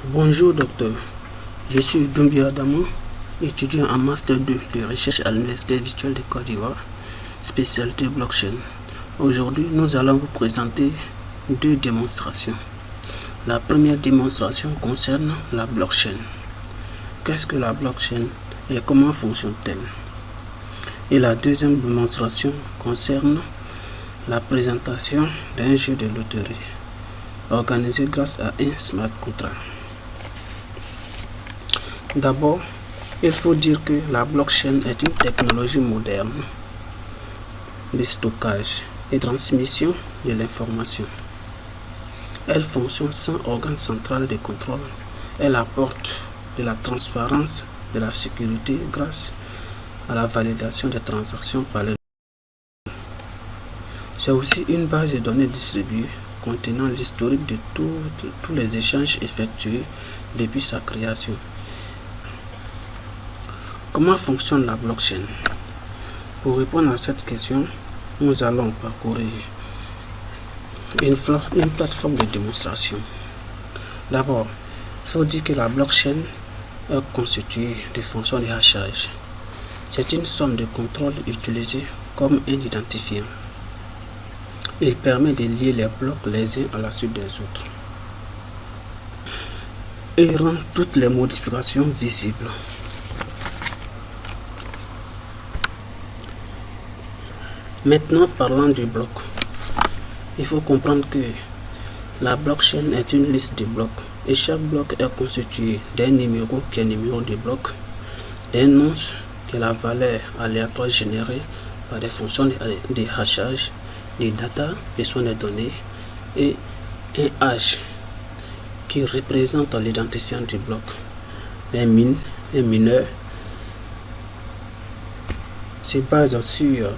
Bonjour docteur, je suis Doumbia Adamo, étudiant en Master 2 de recherche à l'Université virtuelle de Côte d'Ivoire, spécialité blockchain. Aujourd'hui, nous allons vous présenter deux démonstrations. La première démonstration concerne la blockchain. Qu'est-ce que la blockchain et comment fonctionne-t-elle? Et la deuxième démonstration concerne la présentation d'un jeu de loterie organisé grâce à un smart contract. D'abord, il faut dire que la blockchain est une technologie moderne de stockage et transmission de l'information. Elle fonctionne sans organe central de contrôle. Elle apporte de la transparence, de la sécurité grâce à la validation des transactions par les données. C'est aussi une base de données distribuée contenant l'historique de tous les échanges effectués depuis sa création. Comment fonctionne la blockchain? Pour répondre à cette question, nous allons parcourir une plateforme de démonstration. D'abord, il faut dire que la blockchain est constituée de fonctions de hachage. C'est une somme de contrôle utilisée comme un identifiant. Il permet de lier les blocs les uns à la suite des autres et rend toutes les modifications visibles. Maintenant, parlons du bloc. Il faut comprendre que la blockchain est une liste de blocs et chaque bloc est constitué d'un numéro qui est le numéro de bloc, d'un nonce qui est la valeur aléatoire générée par des fonctions de hachage, des data, qui sont les données, et un hash qui représente l'identifiant du bloc, un mineur se base sur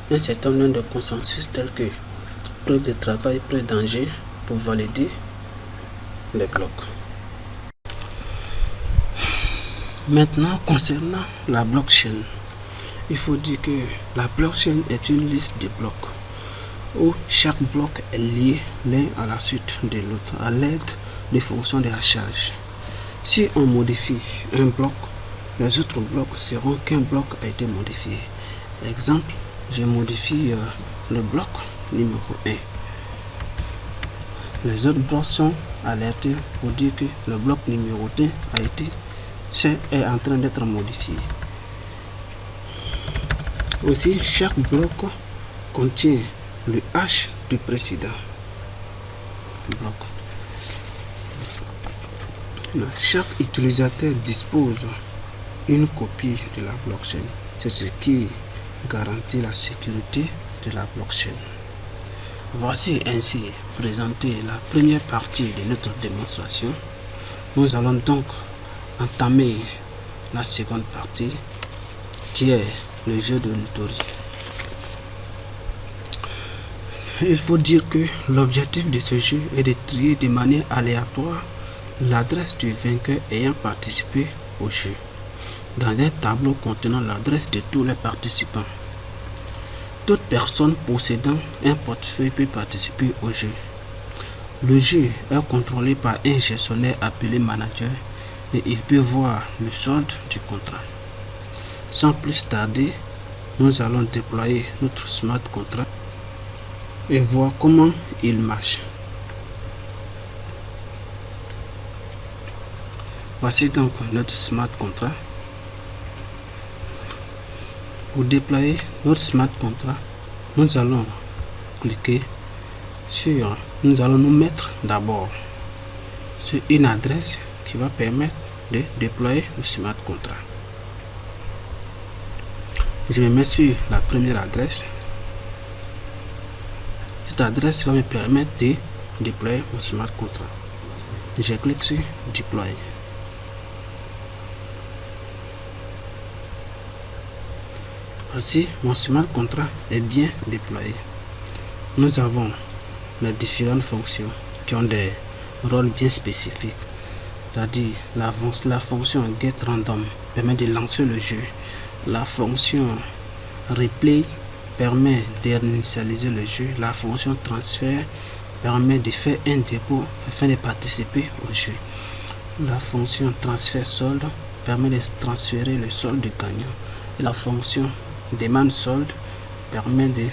un certain nombre de consensus tels que preuve de travail, preuve de danger pour valider les blocs. Maintenant, concernant la blockchain, il faut dire que la blockchain est une liste de blocs où chaque bloc est lié l'un à la suite de l'autre à l'aide des fonctions de hachage. Si on modifie un bloc, les autres blocs seront qu'un bloc a été modifié. Exemple, je modifie le bloc numéro 1. Les autres blocs sont alertés pour dire que le bloc numéro 1 est en train d'être modifié. Aussi, chaque bloc contient le hash du précédent bloc. Chaque utilisateur dispose d'une copie de la blockchain. C'est ce qui garantit la sécurité de la blockchain. Voici ainsi présenté la première partie de notre démonstration. Nous allons donc entamer la seconde partie qui est le jeu de loterie. Il faut dire que l'objectif de ce jeu est de trier de manière aléatoire l'adresse du vainqueur ayant participé au jeu dans un tableau contenant l'adresse de tous les participants. Toute personne possédant un portefeuille peut participer au jeu. Le jeu est contrôlé par un gestionnaire appelé manager et il peut voir le solde du contrat. Sans plus tarder, nous allons déployer notre smart contract et voir comment il marche. Voici donc notre smart contract. Pour déployer notre smart contract, nous allons cliquer sur, nous allons nous mettre d'abord sur une adresse qui va permettre de déployer le smart contract. Je vais mettre sur la première adresse. Cette adresse va me permettre de déployer mon smart contract. Je clique sur déployer. Ainsi, mon smart contract est bien déployé. Nous avons les différentes fonctions qui ont des rôles bien spécifiques. C'est-à-dire la fonction getRandom permet de lancer le jeu. La fonction replay permet d'initialiser le jeu. La fonction transfert permet de faire un dépôt afin de participer au jeu. La fonction transfert solde permet de transférer le solde gagnant. Et la fonction demande solde permet de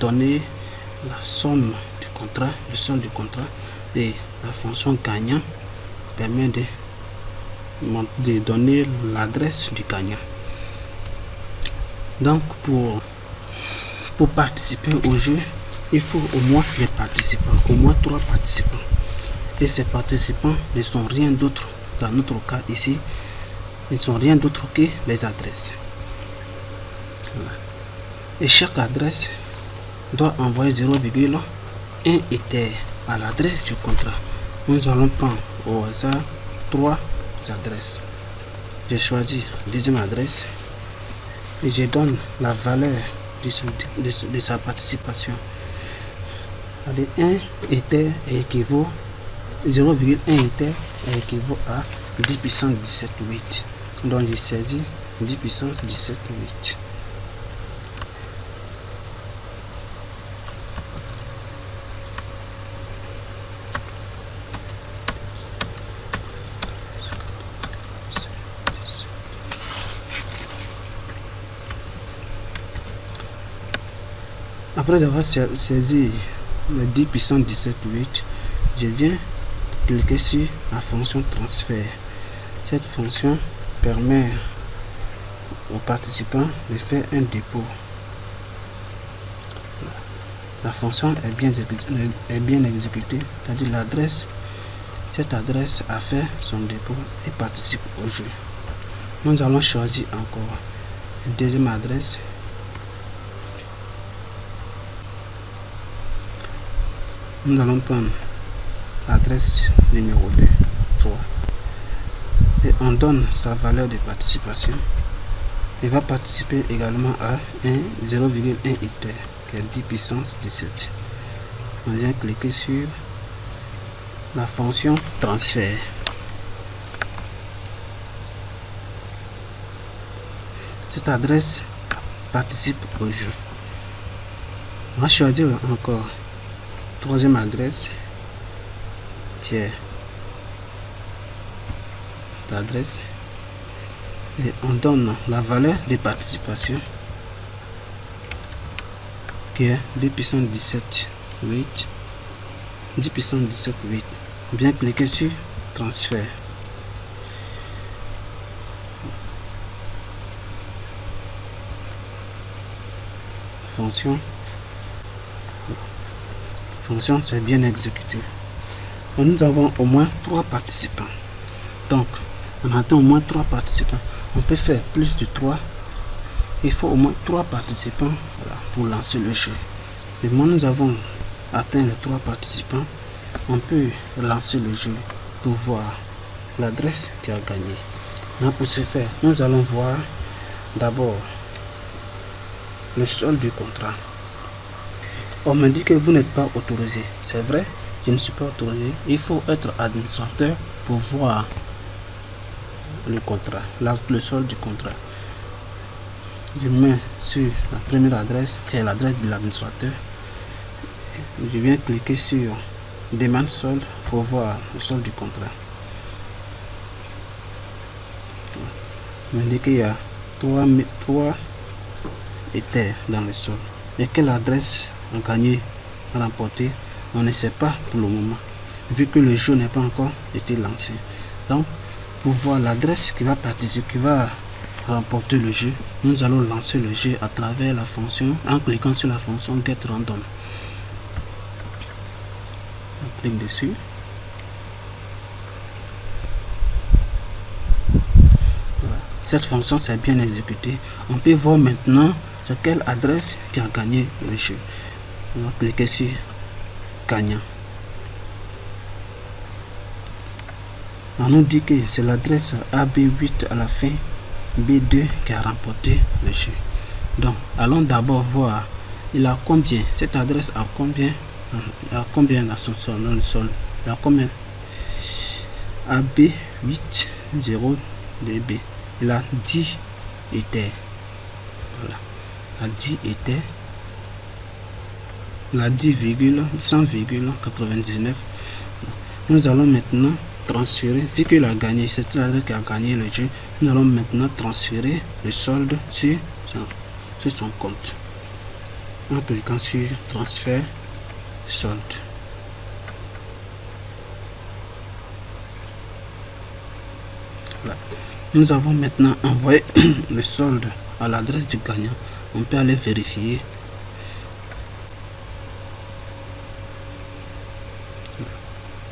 donner la somme du contrat, le solde du contrat. Et la fonction gagnant permet de donner l'adresse du gagnant. Donc pour participer au jeu, il faut au moins les participants, au moins 3 participants. Et ces participants ne sont rien d'autre, dans notre cas ici, ils ne sont rien d'autre que les adresses. Voilà. Et chaque adresse doit envoyer 0,1 Ether à l'adresse du contrat. Nous allons prendre au hasard 3 adresses. J'ai choisi la deuxième adresse et je donne la valeur de sa participation. 1 Ether équivaut 0,1 Ether équivaut à 10 puissance 17 8. Donc j'ai saisi 10 puissance 17 8. Après avoir saisi le 10 puissance 17 8, je viens cliquer sur la fonction transfert. Cette fonction permet aux participants de faire un dépôt. La fonction est bien exécutée, c'est-à-dire cette adresse a fait son dépôt et participe au jeu. Nous allons choisir encore une deuxième adresse. Nous allons prendre l'adresse numéro 2, 3. Et on donne sa valeur de participation. Il va participer également à 0,1 Ether, qui est 10 puissance 17. On vient cliquer sur la fonction transfert. Cette adresse participe au jeu. On va choisir encore troisième adresse qui est l'adresse et on donne la valeur de participation qui est 10 puissance 17 8. 10 puissance 17 8. Bien cliquer sur transfert. Fonction c'est bien exécuté. Nous avons au moins 3 participants. Donc on attend au moins 3 participants. On peut faire plus de 3. Il faut au moins 3 participants, voilà, pour lancer le jeu. Et moi nous avons atteint les 3 participants. On peut lancer le jeu pour voir l'adresse qui a gagné. Là, pour ce faire, nous allons voir d'abord le solde du contrat. On me dit que vous n'êtes pas autorisé. C'est vrai, je ne suis pas autorisé. Il faut être administrateur pour voir le contrat, le solde du contrat. Je mets sur la première adresse, qui est l'adresse de l'administrateur. Je viens cliquer sur demande solde pour voir le solde du contrat. On me dit qu'il y a 3 Ether dans le solde. Et quelle adresse a gagné, a remporté, on ne sait pas pour le moment, vu que le jeu n'est pas encore été lancé. Donc, pour voir l'adresse qui va participer, qui va remporter le jeu, nous allons lancer le jeu à travers la fonction, en cliquant sur la fonction get random. On clique dessus. Voilà. Cette fonction s'est bien exécutée. On peut voir maintenant c'est quelle adresse qui a gagné le jeu. On va cliquer sur gagnant. On nous dit que c'est l'adresse AB8 à la fin, B2 qui a remporté le jeu. Donc allons d'abord voir il a combien, cette adresse a combien, dans son sol, dans le sol, il a combien, AB8 0 DB, il a 10 Ether. Voilà, à 10 Ether, il a 10,100,99. Nous allons maintenant transférer, vu qu'il a gagné, c'est l'adresse qui a gagné le jeu, nous allons maintenant transférer le solde sur son compte. En cliquant sur transfert solde. Voilà. Nous avons maintenant envoyé le solde à l'adresse du gagnant. On peut aller vérifier.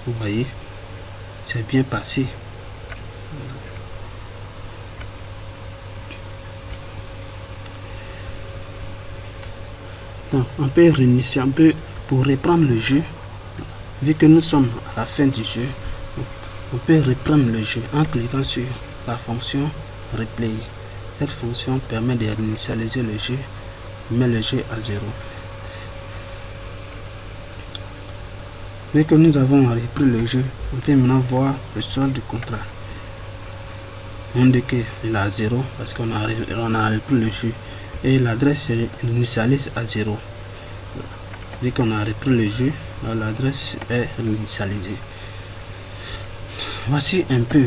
Vous voyez, c'est bien passé. Donc, on peut réinitier, pour reprendre le jeu. Vu que nous sommes à la fin du jeu, on peut reprendre le jeu en cliquant sur la fonction replay. Cette fonction permet de réinitialiser le jeu, met le jeu à 0. Vu que nous avons repris le jeu, on peut maintenant voir le solde du contrat. On dit qu'il est à 0 parce qu'on a repris le jeu et l'adresse initialise à 0. Vu qu'on a repris le jeu, l'adresse est initialisée. Voici un peu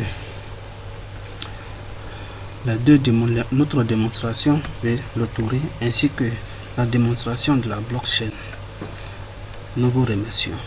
notre démonstration de l'autorité ainsi que la démonstration de la blockchain. Nous vous remercions.